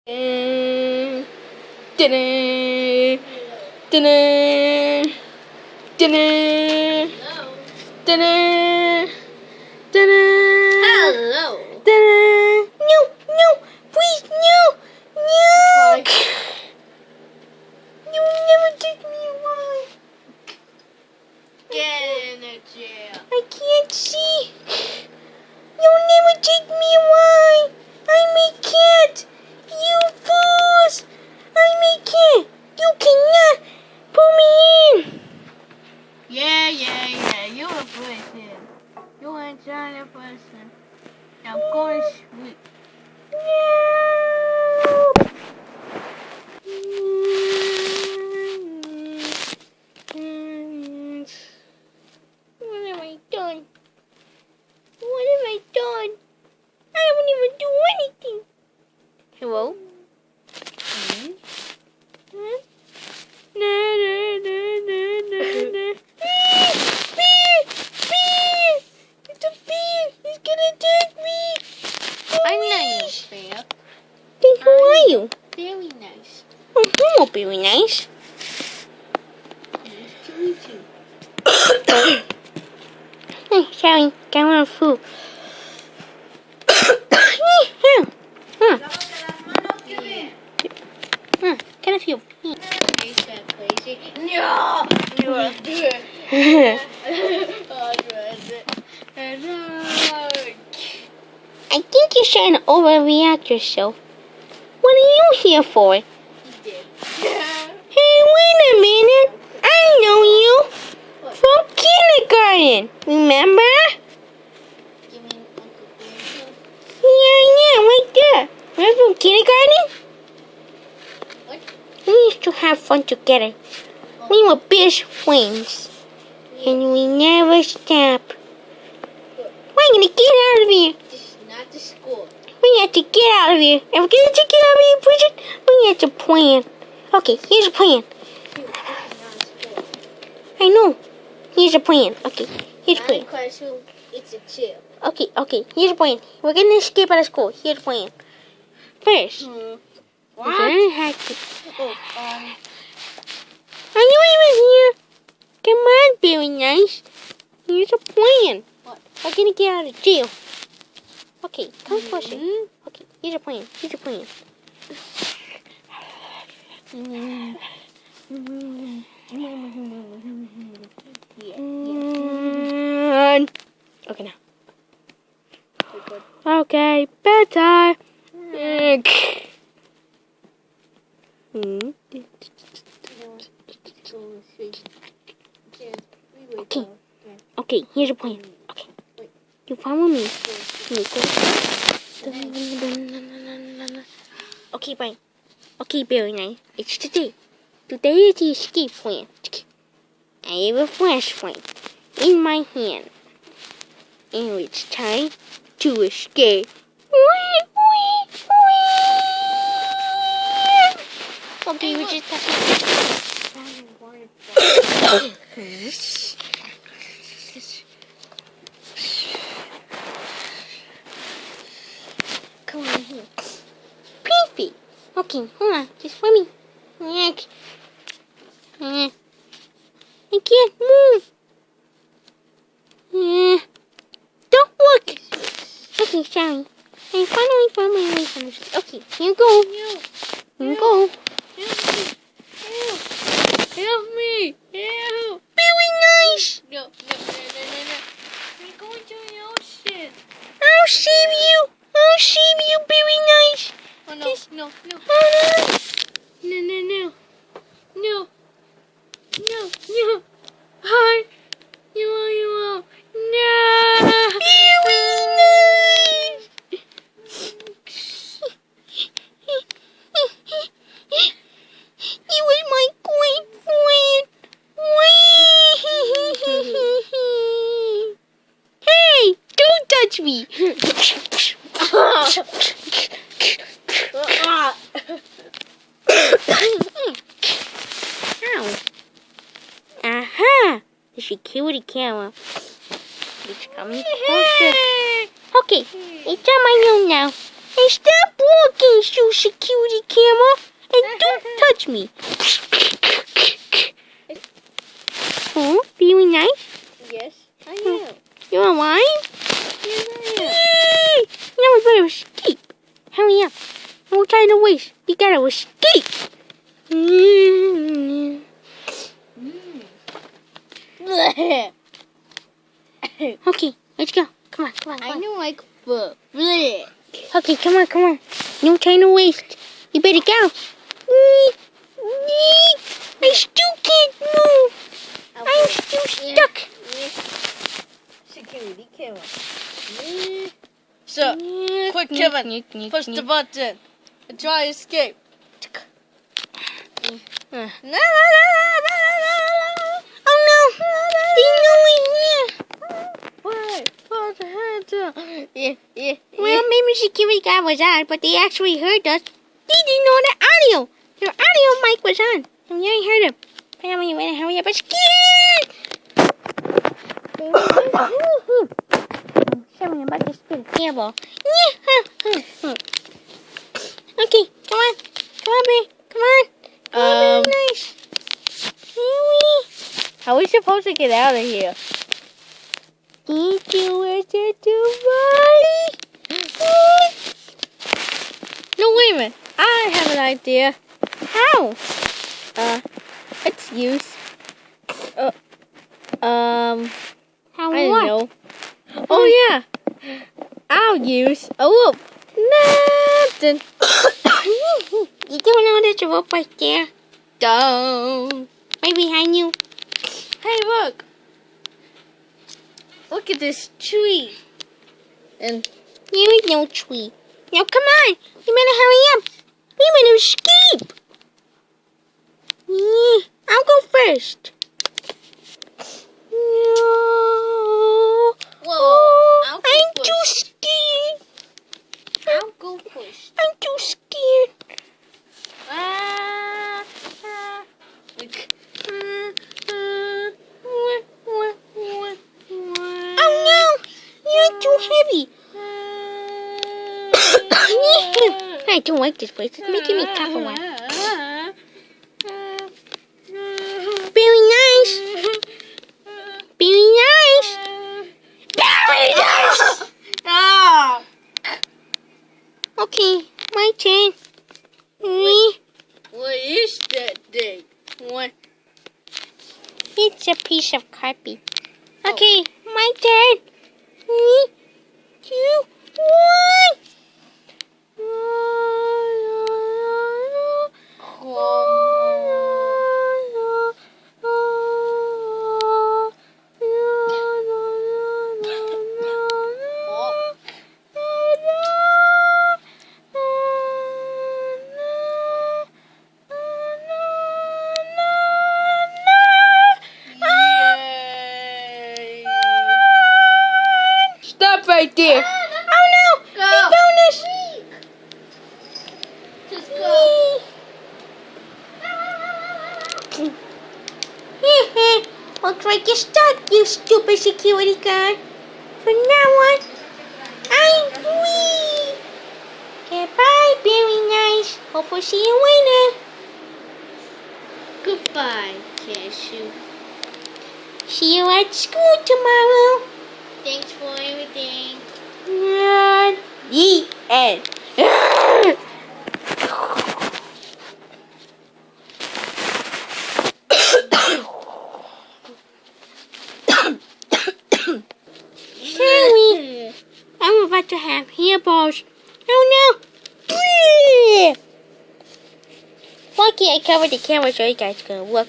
Hello. No, please, no. You never take me away. Get in the jail. I can't see. You'll never take me away. I'm a cat. You fools. I'm a cat. You cannot put me in. Yeah. You're a person. You're a giant person. I'm going to sleep. No. What have I done? I haven't even done anything. Hello? Bear! It's a bear! He's gonna attack me! I'm not your bear. Then who are you? Very nice. Oh, you're not very nice. Nice to meet you. Hey, sorry, got one food. Get a few. Is that crazy? No! You are good. I think you're trying to overreact yourself. What are you here for? You did. Hey, wait a minute. I know you. From kindergarten. Remember? You mean Uncle Bear? Yeah, right there. Remember from kindergarten? What? We used to have fun together. We were best friends. And we never stopped. We're gonna get out of here. This is not the school. We have to get out of here. And we're going to get out of here, Bridget. We have to plan. Okay, here's a plan. This is not a school. I know. Here's a plan. Okay, here's a Not a plan. classroom. It's a jail. Okay, here's a plan. We're gonna escape out of school. Here's a plan. First, we're gonna have to... Are you even here? Come on, very nice. Here's a plan. What? We're gonna get out of jail. Okay, come closer. Okay, here's a plan. Okay, now. Okay, bedtime. Okay, here's a plan. Okay, you follow me. Okay, fine. Okay, very nice. It's today. Today is the escape plan. I have a flashlight in my hand. And it's time to escape. Okay, we just have Come on here. Perfect. Okay, hold on. Just let me. I can't move. Don't look. Okay, sorry. I finally found my way from this. Okay, here you go. Here you go. Help me! Help! Very nice. No. We're going to the ocean. I'll save you. Very nice. Oh, no. Just- No. Hold on. No. Hi. You are. No. Very nice. He was my great friend. Hey, don't touch me. Ow. Aha! The security camera. It's coming closer. Okay, it's on my own now. Hey, stop walking, you security camera. And don't touch me. Oh, feeling nice? Yes, I am. You want wine? Yes, I am. Yay! Now we better escape. Hurry up. No time to waste. We gotta escape. Okay, let's go. Come on, come on, come I on. don't like food. Blech. Okay, come on, come on. No time to waste. You better go. I still can't move. I'm still stuck. Security camera. So, quick, Kevin. Push the button. And try to escape. Oh no! There's no way here. Wait, put the hands up. Well, maybe security guy was on, but they actually heard us. They didn't know the audio. Their audio mic was on. And we already heard them. Family, you better hurry up. I'm scared. Sorry about this bit of hairball. Okay, come on. Come on, babe. Come on. Come on, very nice. How are we supposed to get out of here? Did you wish it to body? No, wait a minute. I have an idea. How? Let's use. How I what? don't know. Oh yeah. I'll use a whoop. Nothing. You don't know there's a rope right there. Don't. Right behind you. Hey, look. Look at this tree. And There is no tree. Now come on. You better hurry up. We better escape. I'll go first. No. Whoa, I'll go I'm first. too scared. I'll go first. I'm too scared. Oh no. You're too heavy. I don't like this place. It's making me cough a lot. Very nice. Very nice. Very nice. Ah! Okay, my turn. What is that thing? What? It's a piece of carpet. Okay, my turn. 3, 2, 1. Stop right there. Oh no! Go. They found us! Just go. Looks like you're stuck, you stupid security guard. From now on, I'm free. Goodbye, very nice. Hope we'll see you later. Goodbye, Cashew. See you at school tomorrow. Thanks for everything. The end. Sorry, I'm about to have hairballs. Oh no! Lucky I covered the camera so you guys can look.